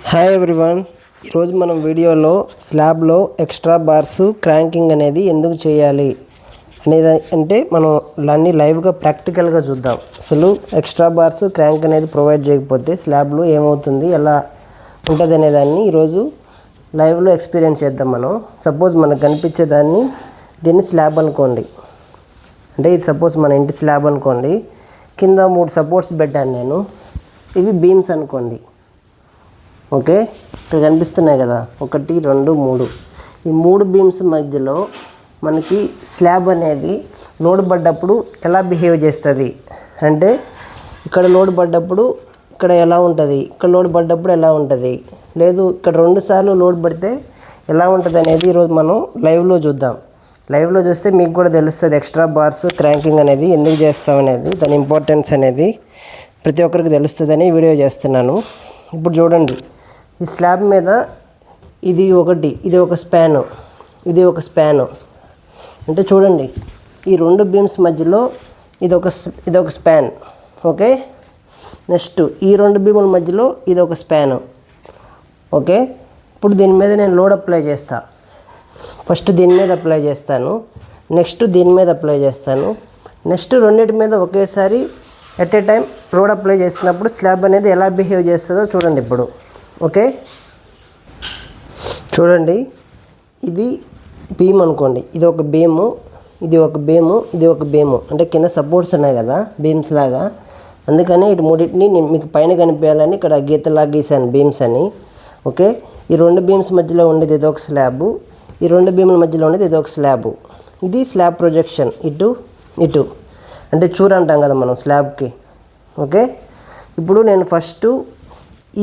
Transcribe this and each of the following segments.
Hi everyone, ఈరోజు మనం వీడియోలో స్లాబ్లో ఎక్స్ట్రా బార్స్ క్రాంకింగ్ అనేది ఎందుకు చేయాలి అనేది మనం అన్నీ లైవ్గా ప్రాక్టికల్గా చూద్దాం. అసలు ఎక్స్ట్రా బార్స్ క్రాంక్ అనేది ప్రొవైడ్ చేయకపోతే స్లాబ్లో ఏమవుతుంది, ఎలా ఉంటుంది అనేదాన్ని ఈరోజు లైవ్లో ఎక్స్పీరియన్స్ చేద్దాం. సపోజ్ మనకు కనిపించేదాన్ని దీన్ని స్లాబ్ అనుకోండి. అంటే ఇది సపోజ్ మన ఇంటి స్లాబ్ అనుకోండి. కింద 3 సపోర్ట్స్ పెట్టాను నేను. ఇవి బీమ్స్ అనుకోండి. ఓకే, ఇక్కడ కనిపిస్తున్నాయి కదా, 1 2 3. ఈ 3 బీమ్స్ మధ్యలో మనకి స్లాబ్ అనేది లోడ్ పడ్డప్పుడు ఎలా బిహేవ్ చేస్తుంది అంటే, ఇక్కడ లోడ్ పడ్డప్పుడు ఇక్కడ ఎలా ఉంటుంది, ఇక్కడ లోడ్ పడ్డప్పుడు ఎలా ఉంటుంది, లేదు ఇక్కడ 2 సార్లు లోడ్ పడితే ఎలా ఉంటుంది అనేది ఈరోజు మనం లైవ్లో చూద్దాం. లైవ్లో చూస్తే మీకు కూడా తెలుస్తుంది ఎక్స్ట్రా బార్స్ క్రాంకింగ్ అనేది ఎందుకు చేస్తాం అనేది, దాని ఇంపార్టెన్స్ అనేది ప్రతి ఒక్కరికి తెలుస్తుందని వీడియో చేస్తున్నాను. ఇప్పుడు చూడండి, ఈ స్లాబ్ మీద ఇది ఒక స్పాను, ఇది ఒక స్పాను. అంటే చూడండి, ఈ 2 బీమ్స్ మధ్యలో ఇదొక స్పాన్. ఓకే, నెక్స్ట్ ఈ 2 బీముల మధ్యలో ఇదొక స్పాను. ఓకే, ఇప్పుడు దీని మీద నేను లోడ్ అప్లై చేస్తా. ఫస్ట్ దీని మీద అప్లై చేస్తాను, నెక్స్ట్ దీని మీద అప్లై చేస్తాను, నెక్స్ట్ రెండింటి మీద ఒకేసారి at a time load apply చేసినప్పుడు స్లాబ్ అనేది ఎలా బిహేవ్ చేస్తుందో చూడండి ఇప్పుడు. ఓకే, చూడండి, ఇది బీమ్ అనుకోండి. ఇది ఒక బీము, ఇది ఒక బీము, ఇది ఒక బీము. అంటే కింద సపోర్ట్స్ ఉన్నాయి కదా బీమ్స్ లాగా, అందుకని ఇటు మూడింటిని నేను మీకు పైన కనిపించాలని ఇక్కడ గీతలాగా గీసాను బీమ్స్ అని. ఓకే, ఈ 2 బీమ్స్ మధ్యలో ఉండేది ఇదొక స్లాబు, ఈ 2 బీముల మధ్యలో ఉండేది ఇదొక స్లాబు. ఇది స్లాబ్ ప్రొజెక్షన్ ఇటు ఇటు, అంటే చూర అంటాం కదా మనం స్లాబ్కి. ఓకే, ఇప్పుడు నేను ఫస్ట్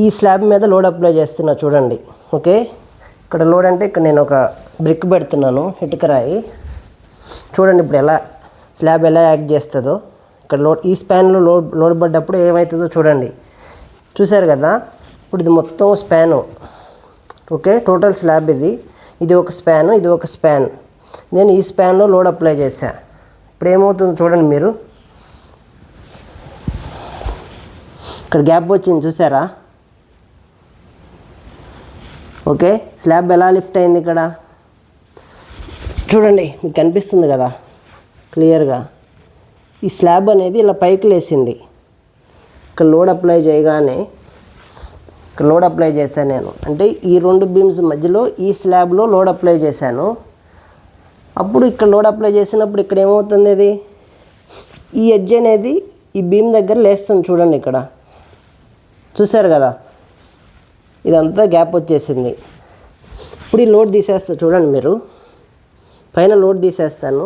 ఈ స్లాబ్ మీద లోడ్ అప్లై చేస్తున్నా చూడండి. ఓకే, ఇక్కడ లోడ్ అంటే ఇక్కడ నేను ఒక బ్రిక్ పెడుతున్నాను, ఇటుకరాయి. చూడండి ఇప్పుడు ఎలా స్లాబ్ ఎలా యాక్ట్ చేస్తుందో. ఇక్కడ ఈ స్పాన్లో లోడ్ పడ్డప్పుడు ఏమవుతుందో చూడండి. చూసారు కదా, ఇప్పుడు ఇది మొత్తం స్పాను. ఓకే, టోటల్ స్లాబ్ ఇది ఒక స్పాను, ఇది ఒక స్పాన్. నేను ఈ స్పాన్లో లోడ్ అప్లై చేశా. ఇప్పుడు ఏమవుతుందో చూడండి మీరు. ఇక్కడ గ్యాప్ వచ్చింది చూసారా. ఓకే, స్లాబ్ ఎలా లిఫ్ట్ అయింది ఇక్కడ చూడండి, మీకు కనిపిస్తుంది కదా క్లియర్గా. ఈ స్లాబ్ అనేది ఇలా పైకి లేసింది. ఇక్కడ లోడ్ అప్లై చేయగానే ఇక్కడ లోడ్ అప్లై చేశాను నేను. అంటే ఈ 2 బీమ్స్ మధ్యలో ఈ స్లాబ్లో లోడ్ అప్లై చేశాను. అప్పుడు ఇక్కడ లోడ్ అప్లై చేసినప్పుడు ఇక్కడ ఏమవుతుంది, ఇది ఈ ఎడ్జ్ అనేది ఈ బీమ్ దగ్గర లేస్తుంది చూడండి. ఇక్కడ చూసారు కదా, ఇదంతా గ్యాప్ వచ్చేసింది. ఇప్పుడు ఈ లోడ్ తీసేస్తా చూడండి మీరు. పైన లోడ్ తీసేస్తాను.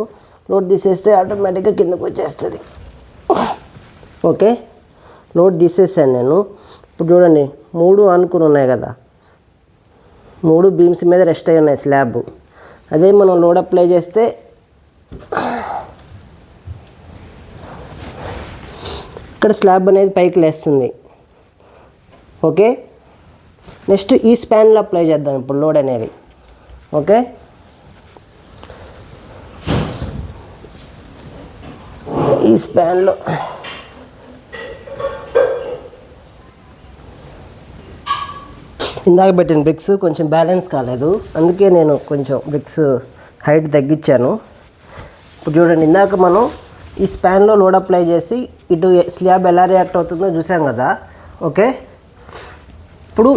లోడ్ తీసేస్తే ఆటోమేటిక్గా కిందకు వచ్చేస్తుంది. ఓకే, లోడ్ తీసేసాను నేను. ఇప్పుడు చూడండి 3 ఆనుకుని ఉన్నాయి కదా, 3 బీమ్స్ మీద రెస్ట్ అయి ఉన్నాయి స్లాబ్. అదే మనం లోడ్ అప్లై చేస్తే ఇక్కడ స్లాబ్ అనేది పైకి లేస్తుంది. ఓకే, నెక్స్ట్ ఈ స్పాన్లో అప్లై చేద్దాం ఇప్పుడు లోడ్ అనేది. ఓకే, ఈ స్పాన్లో ఇందాక పెట్టిన బ్రిక్స్ కొంచెం బ్యాలెన్స్ కాలేదు, అందుకే నేను కొంచెం బ్రిక్స్ హైట్ తగ్గించాను. ఇప్పుడు చూడండి, ఇందాక మనం ఈ స్పాన్లో లోడ్ అప్లై చేసి ఇటు స్లాబ్ ఎలా రియాక్ట్ అవుతుందో చూసాం కదా. ఓకే, ఇప్పుడు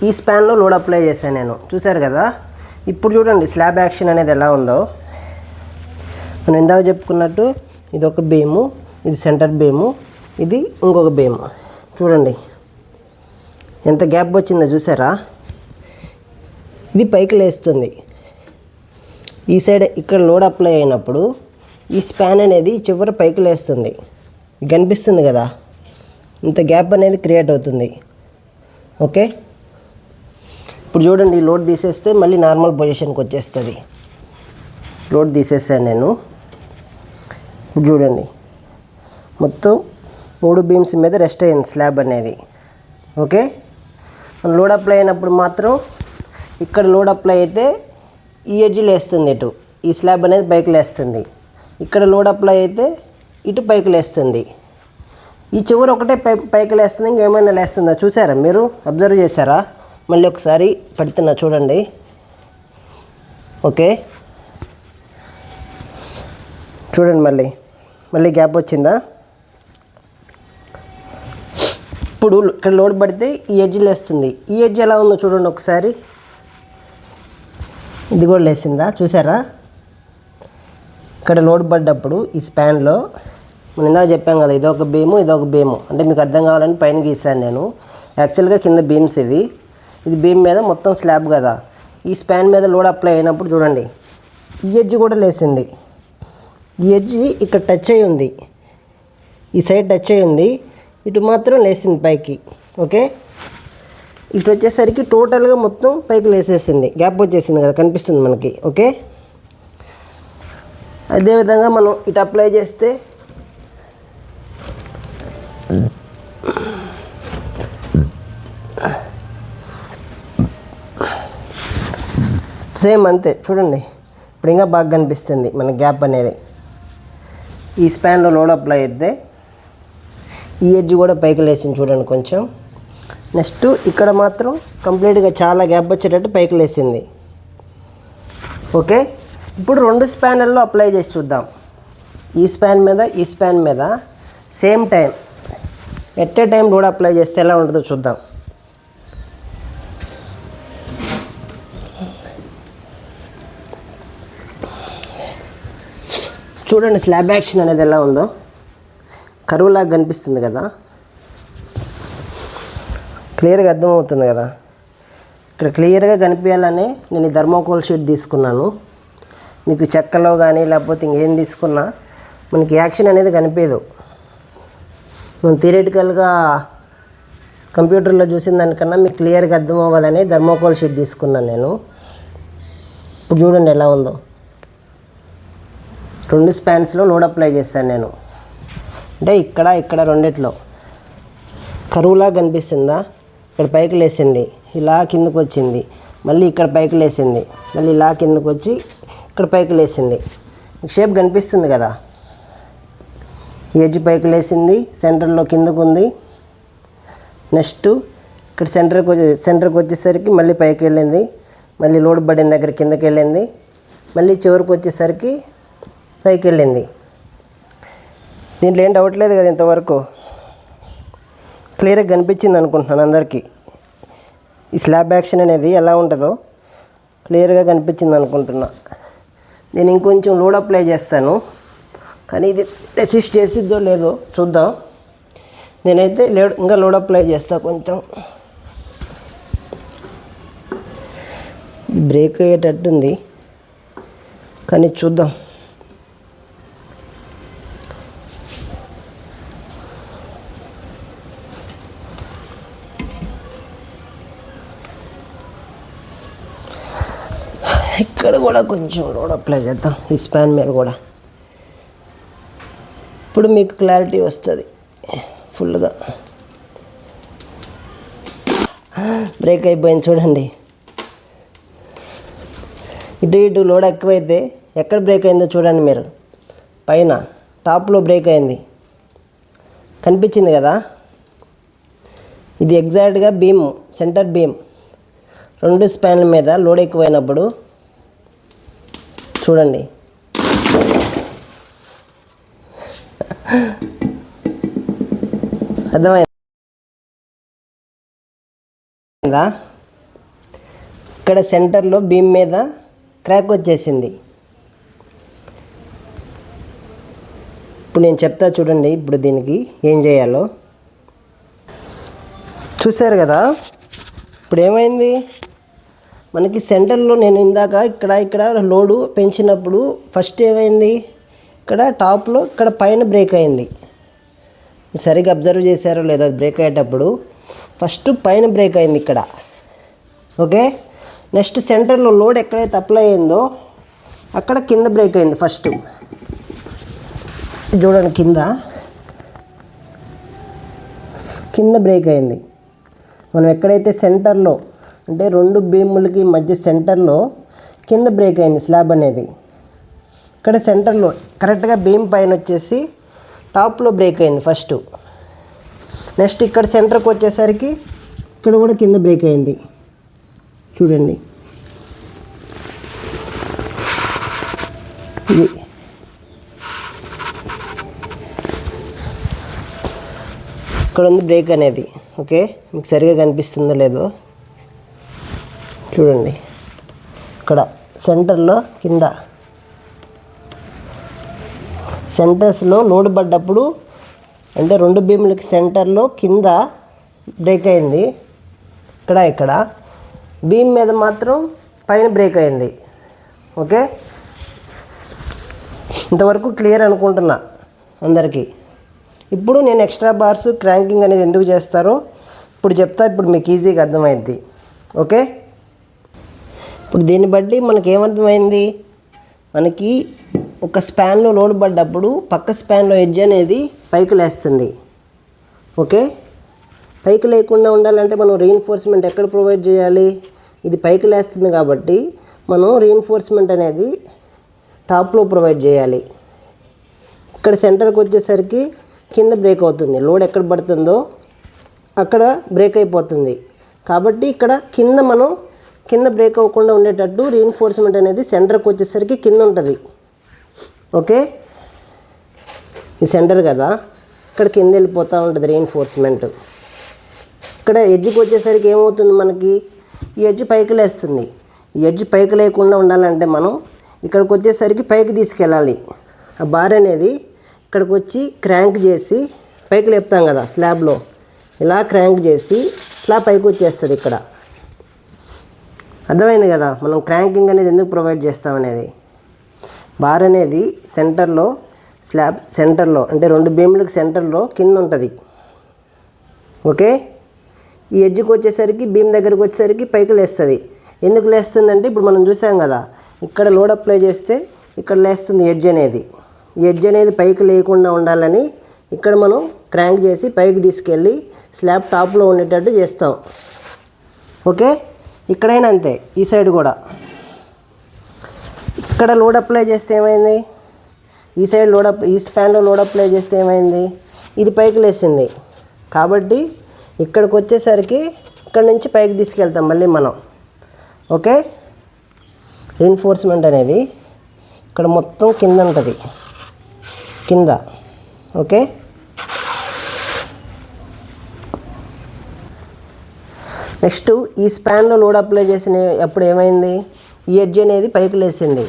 ఈ స్పాన్లో లోడ్ అప్లై చేశాను నేను, చూసారు కదా. ఇప్పుడు చూడండి స్లాబ్ యాక్షన్ అనేది ఎలా ఉందో. మనం ఇందాక చెప్పుకున్నట్టు ఇది ఒక బీము, ఇది సెంటర్ బీము, ఇది ఇంకొక బీము. చూడండి ఎంత గ్యాప్ వచ్చిందో చూసారా. ఇది పైకి లేస్తుంది. ఈ సైడ్ ఇక్కడ లోడ్ అప్లై అయినప్పుడు ఈ స్పాన్ అనేది చివరి పైకి లేస్తుంది. కనిపిస్తుంది కదా, ఇంత గ్యాప్ అనేది క్రియేట్ అవుతుంది. ఓకే, ఇప్పుడు చూడండి లోడ్ తీసేస్తే మళ్ళీ నార్మల్ పొజిషన్కి వచ్చేస్తుంది. లోడ్ తీసేసాను నేను. ఇప్పుడు చూడండి మొత్తం 3 బీమ్స్ మీద రెస్ట్ అయింది స్లాబ్ అనేది. ఓకే, లోడ్ అప్లై అయినప్పుడు మాత్రం ఇక్కడ లోడ్ అప్లై అయితే ఈ ఎడ్జ్ లేస్తుంది, ఇటు ఈ స్లాబ్ అనేది పైకి లేస్తుంది. ఇక్కడ లోడ్ అప్లై అయితే ఇటు పైకి లేస్తుంది. ఈ చివరి ఒకటే పైకి లేస్తుంది, ఇంకేమైనా లేస్తుందా చూసారా మీరు, అబ్జర్వ్ చేశారా. మళ్ళీ ఒకసారి పెడుతున్నా చూడండి. ఓకే, చూడండి మళ్ళీ గ్యాప్ వచ్చిందా? ఇప్పుడు ఇక్కడ లోడ్ పడితే ఈ ఎడ్జ్ లేస్తుంది. ఈ ఎడ్జ్ ఎలా ఉందో చూడండి ఒకసారి. ఇది కూడా లేసిందా చూసారా? ఇక్కడ లోడ్ పడ్డప్పుడు ఈ స్పాన్లో మనం ఇందాక చెప్పాం కదా, ఇదొక బీము అంటే మీకు అర్థం కావాలని పైన గీసాను నేను. యాక్చువల్గా కింద బీమ్స్ ఇవి, ఇది బీమ్ మీద మొత్తం స్లాబ్ కదా. ఈ స్పాన్ మీద లోడ్ అప్లై అయినప్పుడు చూడండి ఈ ఎడ్జ్ కూడా లేసింది. ఈ ఎడ్జ్ ఇక్కడ టచ్ అయి ఉంది, ఈ సైడ్ టచ్ అయి ఉంది, ఇటు మాత్రం లేసింది పైకి. ఓకే, ఇటు వచ్చేసరికి టోటల్గా మొత్తం పైకి లేసేసింది, గ్యాప్ వచ్చేసింది కదా, కనిపిస్తుంది మనకి. ఓకే, అదేవిధంగా మనం ఇటు అప్లై చేస్తే సేమ్ అంతే చూడండి. ఇప్పుడు ఇంకా బాగా కనిపిస్తుంది మన గ్యాప్ అనేది. ఈ స్పాన్లో లోడ్ అప్లై అయితే ఈ ఎడ్జ్ కూడా పైకి లేసింది చూడండి కొంచెం. నెక్స్ట్ ఇక్కడ మాత్రం కంప్లీట్గా చాలా గ్యాప్ వచ్చేటట్టు పైకి లేసింది. ఓకే, ఇప్పుడు 2 స్పాన్లలో అప్లై చేసి చూద్దాం. ఈ స్పాన్ మీద same time at a time load apply చేస్తే ఎలా ఉంటుందో చూద్దాం. చూడండి స్లాబ్ యాక్షన్ అనేది ఎలా ఉందో, కరువులాగా కనిపిస్తుంది కదా, క్లియర్గా అర్థమవుతుంది కదా. ఇక్కడ క్లియర్గా కనిపించాలని నేను ఈ థర్మోకోల్ షీట్ తీసుకున్నాను. మీకు చెక్కలో కానీ లేకపోతే ఇంకేం తీసుకున్నా మనకి యాక్షన్ అనేది కనిపించదు. మనం థియరిటికల్గా కంప్యూటర్లో చూసిన దానికన్నా మీకు క్లియర్గా అర్థం అవ్వాలని థర్మోకోల్ షీట్ తీసుకున్నాను నేను. ఇప్పుడు చూడండి ఎలా ఉందో. 2 స్పాన్స్లో లోడ్ అప్లై చేశాను నేను. అంటే ఇక్కడ రెండిట్లో కరువులా కనిపిస్తుందా? ఇక్కడ పైకి లేసింది, ఇలా కిందకు వచ్చింది, మళ్ళీ ఇక్కడ పైకి లేసింది, మళ్ళీ ఇలా కిందకు వచ్చి ఇక్కడ పైకి లేసింది. షేప్ కనిపిస్తుంది కదా. ఎడ్జ్ పైకి లేసింది, సెంటర్లో కిందకు ఉంది. నెక్స్ట్ ఇక్కడ సెంటర్కి వచ్చేసరికి మళ్ళీ పైకి వెళ్ళింది, మళ్ళీ లోడ్ పడిన దగ్గర కిందకి వెళ్ళింది, మళ్ళీ చివరికి వచ్చేసరికి పైకి వెళ్ళింది. దీంట్లో ఏం డౌట్ లేదు కదా, ఇంతవరకు క్లియర్గా కనిపించింది అనుకుంటున్నాను అందరికీ. ఈ స్లాబ్ యాక్షన్ అనేది ఎలా ఉంటుందో క్లియర్గా కనిపించింది అనుకుంటున్నా. నేను ఇంకొంచెం లోడ్ అప్లై చేస్తాను, కానీ ఇది రెసిస్ట్ చేసిద్దో లేదో చూద్దాం. నేనైతే ఇంకా లోడ్ అప్లై చేస్తా. కొంచెం బ్రేక్ అయ్యేటట్టుంది, కానీ చూద్దాం. ఇక్కడ కూడా కొంచెం లోడ్ అప్లై చేద్దాం, ఈ స్పాన్ మీద కూడా. ఇప్పుడు మీకు క్లారిటీ వస్తుంది ఫుల్గా. బ్రేక్ అయిపోయింది చూడండి. ఇటు లోడ్ ఎక్కువైతే ఎక్కడ బ్రేక్ అయిందో చూడండి మీరు. పైన టాప్లో బ్రేక్ అయింది, కనిపించింది కదా. ఇది ఎగ్జాక్ట్గా బీమ్, సెంటర్ బీమ్. 2 స్పాన్ల మీద లోడ్ ఎక్కువైనప్పుడు చూడండి అర్థమైందా? ఇక్కడ సెంటర్లో బీమ్ మీద క్రాక్ వచ్చేసింది. ఇప్పుడు నేను చెప్తా చూడండి. ఇప్పుడు దీనికి ఏం చేయాలో చూశారు కదా. ఇప్పుడు ఏమైంది మనకి సెంటర్లో, నేను ఇందాక ఇక్కడ లోడు పెంచినప్పుడు ఫస్ట్ ఏమైంది, ఇక్కడ టాప్లో ఇక్కడ పైన బ్రేక్ అయింది. సరిగ్గా అబ్జర్వ్ చేశారో లేదో, అది బ్రేక్ అయ్యేటప్పుడు ఫస్ట్ పైన బ్రేక్ అయింది ఇక్కడ. ఓకే, నెక్స్ట్ సెంటర్లో లోడ్ ఎక్కడైతే అప్లై అయిందో అక్కడ కింద బ్రేక్ అయింది. ఫస్ట్ చూడండి, కింద బ్రేక్ అయింది. మనం ఎక్కడైతే సెంటర్లో, అంటే 2 బీములకి మధ్య సెంటర్లో కింద బ్రేక్ అయింది స్లాబ్ అనేది. ఇక్కడ సెంటర్లో కరెక్ట్గా బీమ్ పైన వచ్చేసి టాప్లో బ్రేక్ అయింది ఫస్ట్. నెక్స్ట్ ఇక్కడ సెంటర్కి వచ్చేసరికి ఇక్కడ కూడా కింద బ్రేక్ అయింది. చూడండి, ఇది ఇక్కడ ఉంది బ్రేక్ అనేది. ఓకే, మీకు సరిగా కనిపిస్తుందో లేదో చూడండి. ఇక్కడ సెంటర్లో కింద సెంటర్స్లో లోడ్ పడ్డప్పుడు అంటే రెండు బీములకి సెంటర్లో కింద బ్రేక్ అయింది. ఇక్కడ బీమ్ మీద మాత్రం పైన బ్రేక్ అయింది. ఓకే, ఇంతవరకు క్లియర్ అనుకుంటున్నా అందరికీ. ఇప్పుడు నేను ఎక్స్ట్రా బార్స్ క్రాంకింగ్ అనేది ఎందుకు చేస్తారో ఇప్పుడు చెప్తా. ఇప్పుడు మీకు ఈజీగా అర్థమైంది. ఓకే, ఇప్పుడు దీన్ని బట్టి మనకి ఏమర్థమైంది, మనకి ఒక స్పాన్లో లోడ్ పడ్డప్పుడు పక్క స్పాన్లో ఎడ్జ్ అనేది పైకి లేస్తుంది. ఓకే, పైకి లేకుండా ఉండాలంటే మనం రీఇన్ఫోర్స్మెంట్ ఎక్కడ ప్రొవైడ్ చేయాలి? ఇది పైకి లేస్తుంది కాబట్టి మనం రీఇన్ఫోర్స్మెంట్ అనేది టాప్లో ప్రొవైడ్ చేయాలి. ఇక్కడ సెంటర్కి వచ్చేసరికి కింద బ్రేక్ అవుతుంది. లోడ్ ఎక్కడ పడుతుందో అక్కడ బ్రేక్ అయిపోతుంది. కాబట్టి ఇక్కడ కింద బ్రేక్ అవ్వకుండా ఉండేటట్టు రీఇన్ఫోర్స్మెంట్ అనేది సెంటర్కి వచ్చేసరికి కింద ఉంటుంది. ఓకే, ఈ సెంటర్ కదా, ఇక్కడ కింద వెళ్ళిపోతూ ఉంటుంది రీఇన్ఫోర్స్మెంట్. ఇక్కడ ఎడ్జ్కి వచ్చేసరికి ఏమవుతుంది, మనకి ఈ ఎడ్జ్ పైకి లేస్తుంది. ఈ ఎడ్జ్ పైకి లేకుండా ఉండాలంటే మనం ఇక్కడికి వచ్చేసరికి పైకి తీసుకెళ్ళాలి. ఆ బార్ అనేది ఇక్కడికి వచ్చి క్రాంక్ చేసి పైకి లేపుతాం కదా స్లాబ్లో, ఇలా క్రాంక్ చేసి ఇట్లా పైకి వచ్చేస్తుంది. ఇక్కడ అర్థమైంది కదా మనం క్రాంకింగ్ అనేది ఎందుకు ప్రొవైడ్ చేస్తామనేది. బార్ అనేది సెంటర్లో, స్లాబ్ సెంటర్లో అంటే రెండు బీములకు సెంటర్లో కింద ఉంటుంది. ఓకే, ఈ ఎడ్జ్కి వచ్చేసరికి బీమ్ దగ్గరకు వచ్చేసరికి పైకి లేస్తుంది. ఎందుకు లేస్తుందంటే ఇప్పుడు మనం చూసాం కదా, ఇక్కడ లోడ్ అప్లై చేస్తే ఇక్కడ లేస్తుంది ఎడ్జ్ అనేది. ఈ ఎడ్జ్ అనేది పైకి లేకుండా ఉండాలని ఇక్కడ మనం క్రాంక్ చేసి పైకి తీసుకెళ్ళి స్లాబ్ టాప్లో ఉండేటట్టు చేస్తాం. ఓకే, ఇక్కడైనా అంతే, ఈ సైడ్ కూడా ఇక్కడ లోడ్ అప్లై చేస్తే ఏమైంది, ఈ సైడ్ ఈ స్పాన్లో లోడ్ అప్లై చేస్తే ఏమైంది, ఇది పైకి లేసింది. కాబట్టి ఇక్కడికి వచ్చేసరికి ఇక్కడ నుంచి పైకి తీసుకెళ్తాం మళ్ళీ మనం. ఓకే, రీఇన్ఫోర్స్మెంట్ అనేది ఇక్కడ మొత్తం కింద ఉంటుంది, కింద. ఓకే, నెక్స్ట్ ఈ స్పాన్లో లోడ్ అప్లై చేసిన అప్పుడు ఏమైంది, ఈ ఎడ్జ్ అనేది పైకి లేచింది.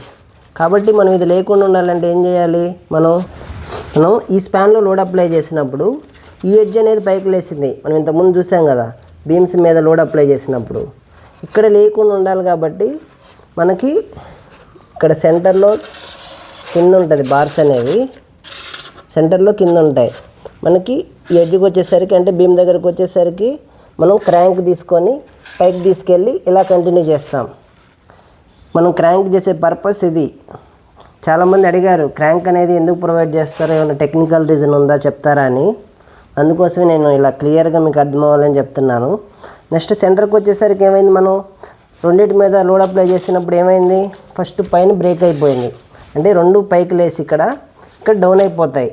కాబట్టి మనం ఇది లేకుండా ఉండాలంటే ఏం చేయాలి, మనం ఈ స్పాన్లో లోడ్ అప్లై చేసినప్పుడు ఈ ఎడ్జ్ అనేది పైకి లేచింది. మనం ఇంతకుముందు చూసాం కదా బీమ్స్ మీద లోడ్ అప్లై చేసినప్పుడు. ఇక్కడ లేకుండా ఉండాలి కాబట్టి మనకి ఇక్కడ సెంటర్లో కింద ఉంటుంది, బార్స్ అనేవి సెంటర్లో కింద ఉంటాయి. మనకి ఈ ఎడ్జ్కి వచ్చేసరికి అంటే బీమ్ దగ్గరకు వచ్చేసరికి మనం క్రాంక్ తీసుకొని పైకి తీసుకెళ్ళి ఇలా కంటిన్యూ చేస్తాం. మనం క్రాంక్ చేసే పర్పస్ ఇది. చాలామంది అడిగారు క్రాంక్ అనేది ఎందుకు ప్రొవైడ్ చేస్తారో, ఏమైనా టెక్నికల్ రీజన్ ఉందా చెప్తారా అని. అందుకోసమే నేను ఇలా క్లియర్గా మీకు అర్థం అవ్వాలని చెప్తున్నాను. నెక్స్ట్ సెంటర్కి వచ్చేసరికి ఏమైంది, మనం రెండింటి మీద లోడ్ అప్లై చేసినప్పుడు ఏమైంది, ఫస్ట్ పైన బ్రేక్ అయిపోయింది. అంటే రెండు పైకి లేసి ఇక్కడ డౌన్ అయిపోతాయి.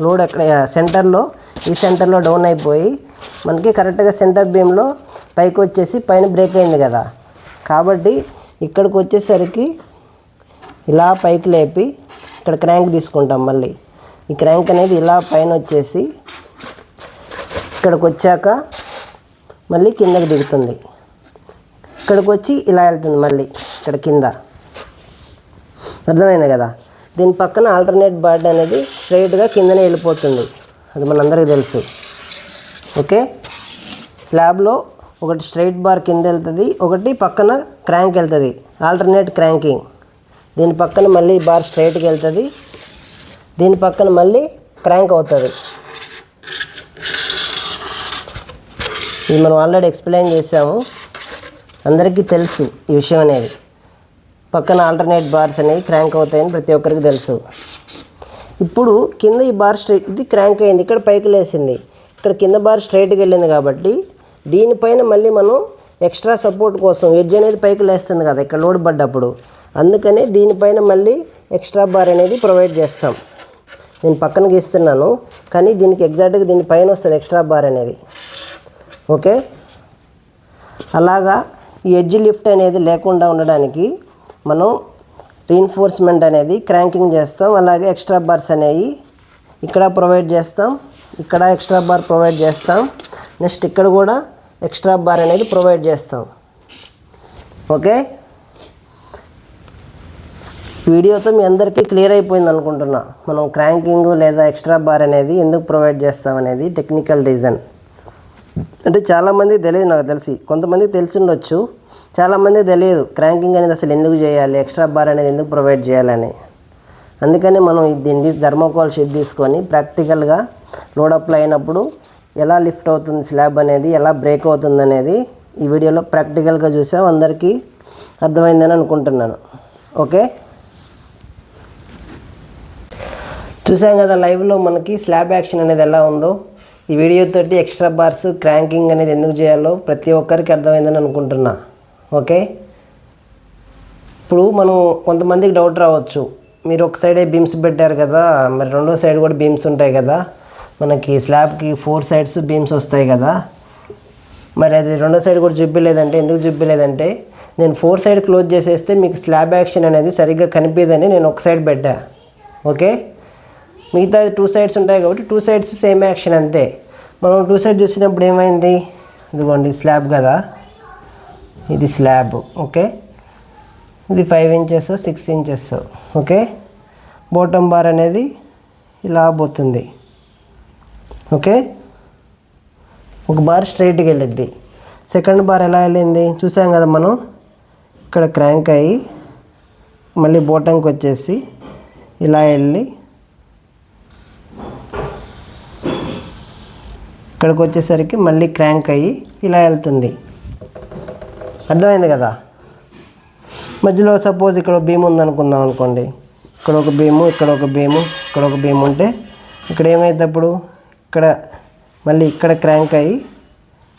లోడ్ అక్కడ సెంటర్లో ఈ సెంటర్లో డౌన్ అయిపోయి మనకి కరెక్ట్గా సెంటర్ బీమ్లో పైకి వచ్చేసి పైన బ్రేక్ అయింది కదా. కాబట్టి ఇక్కడికి వచ్చేసరికి ఇలా పైకి లేపి ఇక్కడ క్రాంక్ తీసుకుంటాం. మళ్ళీ ఈ క్రాంక్ అనేది ఇలా పైన వచ్చేసి ఇక్కడికి వచ్చాక మళ్ళీ కిందకి దిగుతుంది. ఇక్కడికి వచ్చి ఇలా వెళ్తుంది మళ్ళీ ఇక్కడ కింద. అర్థమైంది కదా. దీని పక్కన ఆల్టర్నేట్ బార్డ్ అనేది స్ట్రైట్గా కిందనే వెళ్ళిపోతుంది, అది మనందరికీ తెలుసు. ఓకే, స్లాబ్లో ఒకటి స్ట్రైట్ బార్ కింద వెళ్తుంది, ఒకటి పక్కన క్రాంక్ వెళ్తుంది, ఆల్టర్నేట్ క్రాంకింగ్. దీని పక్కన మళ్ళీ బార్ స్ట్రైట్కి వెళ్తుంది, దీని పక్కన మళ్ళీ క్రాంక్ అవుతుంది. ఇది మనం ఆల్రెడీ ఎక్స్ప్లెయిన్ చేసాము, అందరికీ తెలుసు ఈ విషయం అనేది. పక్కన ఆల్టర్నేట్ బార్స్ అనేవి క్రాంక్ అవుతాయని ప్రతి ఒక్కరికి తెలుసు. ఇప్పుడు కింద ఈ బార్ స్ట్రైట్, ఇది క్రాంక్ అయింది, ఇక్కడ పైకి లేసింది, ఇక్కడ కింద బార్ స్ట్రైట్కి వెళ్ళింది. కాబట్టి దీనిపైన మళ్ళీ మనం ఎక్స్ట్రా సపోర్ట్ కోసం ఎడ్జ్ అనేది పైకి లేస్తుంది కదా ఇక్కడ లోడ్ పడ్డప్పుడు, అందుకనే దీనిపైన మళ్ళీ ఎక్స్ట్రా బార్ అనేది ప్రొవైడ్ చేస్తాం. నేను పక్కన గీస్తున్నాను కానీ దీనికి ఎగ్జాక్ట్గా దీనిపైన వస్తుంది ఎక్స్ట్రా బార్ అనేది. ఓకే, అలాగా ఈ ఎడ్జ్ లిఫ్ట్ అనేది లేకుండా ఉండడానికి మనం రీఇన్ఫోర్స్మెంట్ అనేది క్రాంకింగ్ చేస్తాం. అలాగే ఎక్స్ట్రా బార్స్ అనేవి ఇక్కడ ప్రొవైడ్ చేస్తాం, ఇక్కడ ఎక్స్ట్రా బార్ ప్రొవైడ్ చేస్తాం, నెక్స్ట్ ఇక్కడ కూడా ఎక్స్ట్రా బార్ అనేది ప్రొవైడ్ చేస్తాం. ఓకే, వీడియోతో మీ అందరికీ క్లియర్ అయిపోయింది అనుకుంటున్నా. మనం క్రాంకింగ్ లేదా ఎక్స్ట్రా బార్ అనేది ఎందుకు ప్రొవైడ్ చేస్తాం అనేది టెక్నికల్ రీజన్. అంటే చాలామంది తెలియదు, నాకు తెలిసి కొంతమంది తెలిసి ఉండొచ్చు, చాలామంది తెలియదు క్రాంకింగ్ అనేది అసలు ఎందుకు చేయాలి, ఎక్స్ట్రా బార్ అనేది ఎందుకు ప్రొవైడ్ చేయాలని. అందుకని మనం దీన్ని థర్మోకోల్ షీట్ తీసుకొని ప్రాక్టికల్గా లోడప్లో అయినప్పుడు ఎలా లిఫ్ట్ అవుతుంది స్లాబ్ అనేది, ఎలా బ్రేక్ అవుతుంది అనేది ఈ వీడియోలో ప్రాక్టికల్గా చూసాం. అందరికీ అర్థమైందని అనుకుంటున్నాను. ఓకే, చూసాం కదా లైవ్లో మనకి స్లాబ్ యాక్షన్ అనేది ఎలా ఉందో. ఈ వీడియోతోటి ఎక్స్ట్రా బార్స్ క్రాంకింగ్ అనేది ఎందుకు చేయాలో ప్రతి ఒక్కరికి అర్థమైందని అనుకుంటున్నా. ఓకే, ఇప్పుడు మనం కొంతమందికి డౌట్ రావచ్చు, మీరు ఒక సైడే బీమ్స్ పెట్టారు కదా, మరి రెండో సైడ్ కూడా బీమ్స్ ఉంటాయి కదా, మనకి స్లాబ్కి 4 సైడ్స్ బీమ్స్ వస్తాయి కదా, మరి అది రెండో సైడ్ కూడా చూపించలేదంటే ఎందుకు చూపించలేదంటే, నేను 4 సైడ్ క్లోజ్ చేసేస్తే మీకు స్లాబ్ యాక్షన్ అనేది సరిగ్గా కనిపించదని నేను ఒక సైడ్ పెట్టా. ఓకే, మిగతా 2 సైడ్స్ ఉంటాయి కాబట్టి 2 సైడ్స్ సేమ్ యాక్షన్ అంతే. మనం 2 సైడ్ చూసినప్పుడు ఏమైంది, ఇదిగోండి స్లాబ్ కదా, ఇది స్లాబ్. ఓకే, ఇది 5 inches 6 inches. Okay, bottom bar అనేది ఇలా పోతుంది. ఓకే, ఒక బార్ స్ట్రైట్గా వెళ్ళిద్ది, సెకండ్ బార్ ఎలా వెళ్ళింది చూసాం కదా మనం. ఇక్కడ క్రాంక్ అయ్యి మళ్ళీ బాటంకి వచ్చేసి ఇలా వెళ్ళి ఇక్కడికి వచ్చేసరికి మళ్ళీ క్రాంక్ అయ్యి ఇలా వెళ్తుంది. అర్థమైంది కదా. మధ్యలో సపోజ్ ఇక్కడ బీమ్ ఉందనుకుందాం అనుకోండి, ఇక్కడ ఒక బీము, ఇక్కడ ఒక బీము, ఇక్కడ ఒక బీమ్ ఉంటే ఇక్కడ ఏమైంది అప్పుడు, ఇక్కడ మళ్ళీ ఇక్కడ క్రాంక్ అయ్యి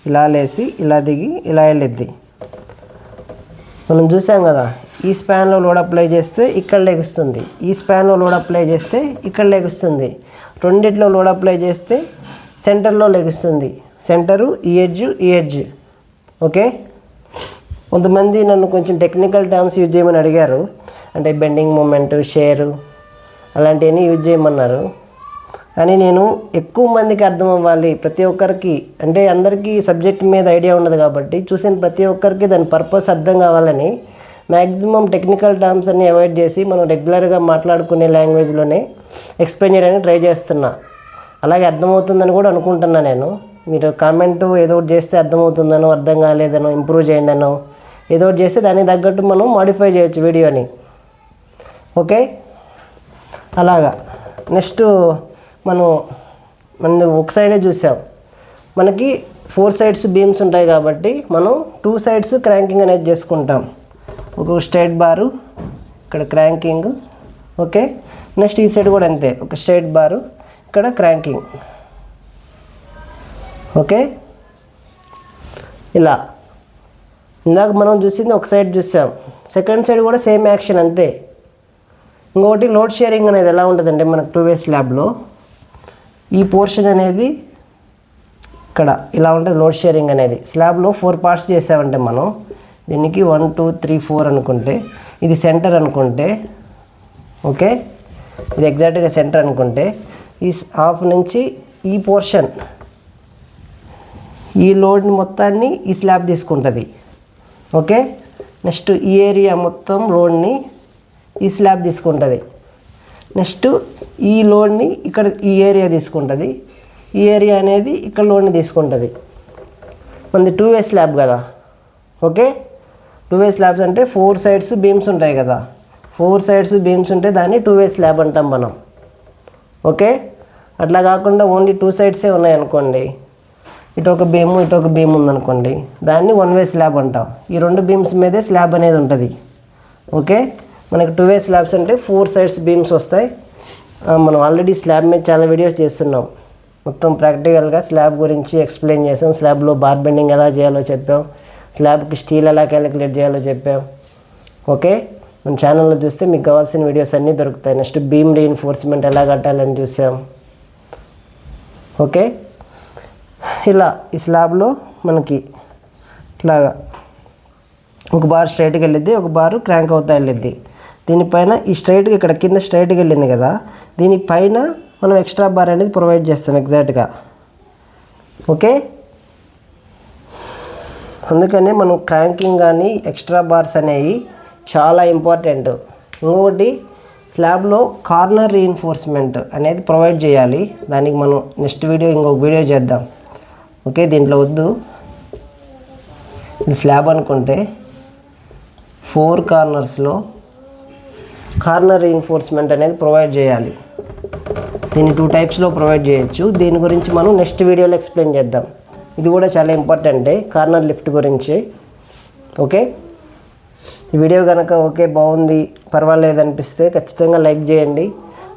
ఇలా లేసి ఇలా దిగి ఇలా వెళ్ళిద్ది. మనం చూసాం కదా, ఈ స్పాన్లో లోడ్ అప్లై చేస్తే ఇక్కడ లెగుస్తుంది, ఈ స్పాన్లో లోడ్ అప్లై చేస్తే ఇక్కడ లెగుస్తుంది, రెండిట్లో లోడ్ అప్లై చేస్తే సెంటర్లో లెగుస్తుంది. సెంటరు ఈ ఎడ్జ్. ఓకే, కొంతమంది నన్ను కొంచెం టెక్నికల్ టర్మ్స్ యూజ్ చేయమని అడిగారు, అంటే బెండింగ్ మూమెంట్, షేరు అలాంటివన్నీ యూజ్ చేయమన్నారు. కానీ నేను ఎక్కువ మందికి అర్థం అవ్వాలి, ప్రతి ఒక్కరికి, అంటే అందరికీ సబ్జెక్ట్ మీద ఐడియా ఉండదు కాబట్టి చూసిన ప్రతి ఒక్కరికి దాని పర్పస్ అర్థం కావాలని మ్యాక్సిమం టెక్నికల్ టర్మ్స్ అన్నీ అవాయిడ్ చేసి మనం రెగ్యులర్గా మాట్లాడుకునే లాంగ్వేజ్లోనే ఎక్స్ప్లెయిన్ చేయడానికి ట్రై చేస్తున్నా. అలాగే అర్థమవుతుందని కూడా అనుకుంటున్నా నేను. మీరు కామెంట్ ఏదో ఒకటి చేస్తే అర్థమవుతుందనో, అర్థం కాలేదనో, ఇంప్రూవ్ చేయండి అనో ఏదో ఒకటి చేస్తే దానికి తగ్గట్టు మనం మాడిఫై చేయొచ్చు వీడియోని. ఓకే, అలాగా. నెక్స్ట్ మనం ఒక సైడే చూసాం, మనకి 4 సైడ్స్ బీమ్స్ ఉంటాయి కాబట్టి మనం 2 సైడ్స్ క్రాంకింగ్ అనేది చేసుకుంటాం. ఒక స్ట్రైట్ బారు, ఇక్కడ క్రాంకింగ్. ఓకే, నెక్స్ట్ ఈ సైడ్ కూడా అంతే, ఒక స్ట్రైట్ బారు, ఇక్కడ క్రాంకింగ్. ఓకే, ఇలా ఇందాక మనం చూసింది ఒక సైడ్ చూసాం, సెకండ్ సైడ్ కూడా సేమ్ యాక్షన్ అంతే. ఇంకొకటి లోడ్ షేరింగ్ అనేది ఎలా ఉంటుందంటే మనకు 2 వే స్లాబ్లో ఈ పోర్షన్ అనేది ఇక్కడ ఇలా ఉంటుంది. లోడ్ షేరింగ్ అనేది స్లాబ్లో 4 పార్ట్స్ చేసామంటే మనం దీనికి 1 2 3 4 అనుకుంటే, ఇది సెంటర్ అనుకుంటే, ఓకే, ఇది ఎగ్జాక్ట్గా సెంటర్ అనుకుంటే, ఈ హాఫ్ నుంచి ఈ పోర్షన్ ఈ లోడ్ మొత్తాన్ని ఈ స్లాబ్ తీసుకుంటుంది. ఓకే, నెక్స్ట్ ఈ ఏరియా మొత్తం లోడ్ని ఈ స్లాబ్ తీసుకుంటుంది. నెక్స్ట్ ఈ లోడ్ని ఇక్కడ ఈ ఏరియా తీసుకుంటుంది, ఈ ఏరియా అనేది ఇక్కడ లోడ్ని తీసుకుంటుంది. మనది 2 వే స్లాబ్ కదా. ఓకే, 2 వే స్లాబ్స్ అంటే 4 సైడ్స్ బీమ్స్ ఉంటాయి కదా, 4 సైడ్స్ బీమ్స్ ఉంటే దాన్ని 2 వే స్లాబ్ అంటాం మనం. ఓకే, అట్లా కాకుండా ఓన్లీ 2 సైడ్సే ఉన్నాయనుకోండి, ఇటు ఒక బీము ఇటు ఒక బీమ్ ఉందనుకోండి, దాన్ని 1 వే స్లాబ్ అంటాం. ఈ 2 బీమ్స్ మీదే స్లాబ్ అనేది ఉంటుంది. ఓకే, మనకి 2 వే స్లాబ్స్ అంటే 4 సైడ్స్ బీమ్స్ వస్తాయి. మనం ఆల్రెడీ స్లాబ్ మీద చాలా వీడియోస్ చేస్తున్నాం, మొత్తం ప్రాక్టికల్గా స్లాబ్ గురించి ఎక్స్ప్లెయిన్ చేసాం. స్లాబ్లో బార్ బెండింగ్ ఎలా చేయాలో చెప్పాం, స్లాబ్కి స్టీల్ ఎలా క్యాలిక్యులేట్ చేయాలో చెప్పాం. ఓకే, మన ఛానల్లో చూస్తే మీకు కావాల్సిన వీడియోస్ అన్నీ దొరుకుతాయి. నెక్స్ట్ బీమ్ రీఇన్ఫోర్స్మెంట్ ఎలా కట్టాలని చూసాం. ఓకే, ఇలా ఈ స్లాబ్లో మనకి ఇట్లాగా ఒక బార్ స్ట్రైట్గా వెళ్ళిద్ది, ఒక బారు క్రాంక్ అవుతా వెళ్ళిద్ది. దీనిపైన ఈ స్ట్రైట్గా ఇక్కడ కింద స్ట్రైట్గా వెళ్ళింది కదా, దీనిపైన మనం ఎక్స్ట్రా బార్ అనేది ప్రొవైడ్ చేస్తాం ఎగ్జాక్ట్గా. ఓకే, అందుకనే మనం క్రాంకింగ్ కానీ ఎక్స్ట్రా బార్స్ అనేవి చాలా ఇంపార్టెంట్. ఇంకొకటి స్లాబ్లో కార్నర్ రీఇన్ఫోర్స్మెంట్ అనేది ప్రొవైడ్ చేయాలి. దానికి మనం నెక్స్ట్ వీడియో ఇంకొక వీడియో చేద్దాం. ఓకే, దీంట్లో వద్దు, ఇది స్లాబ్ అనుకుంటే 4 కార్నర్స్లో కార్నర్ రీఇన్ఫోర్స్మెంట్ అనేది ప్రొవైడ్ చేయాలి. దీన్ని 2 టైప్స్లో ప్రొవైడ్ చేయొచ్చు. దీని గురించి మనం నెక్స్ట్ వీడియోలో ఎక్స్ప్లెయిన్ చేద్దాం. ఇది కూడా చాలా ఇంపార్టెంటే, కార్నర్ లిఫ్ట్ గురించి. ఓకే, ఈ వీడియో కనుక ఓకే బాగుంది పర్వాలేదు అనిపిస్తే ఖచ్చితంగా లైక్ చేయండి,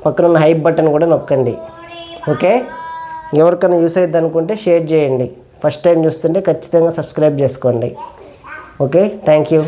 పక్కన ఉన్న హైప్ బటన్ కూడా నొక్కండి. ఓకే, ఎవరికైనా యూస్ అవుతుంది అనుకుంటే షేర్ చేయండి. ఫస్ట్ టైం చూస్తుంటే ఖచ్చితంగా సబ్స్క్రైబ్ చేసుకోండి. Okay, thank you.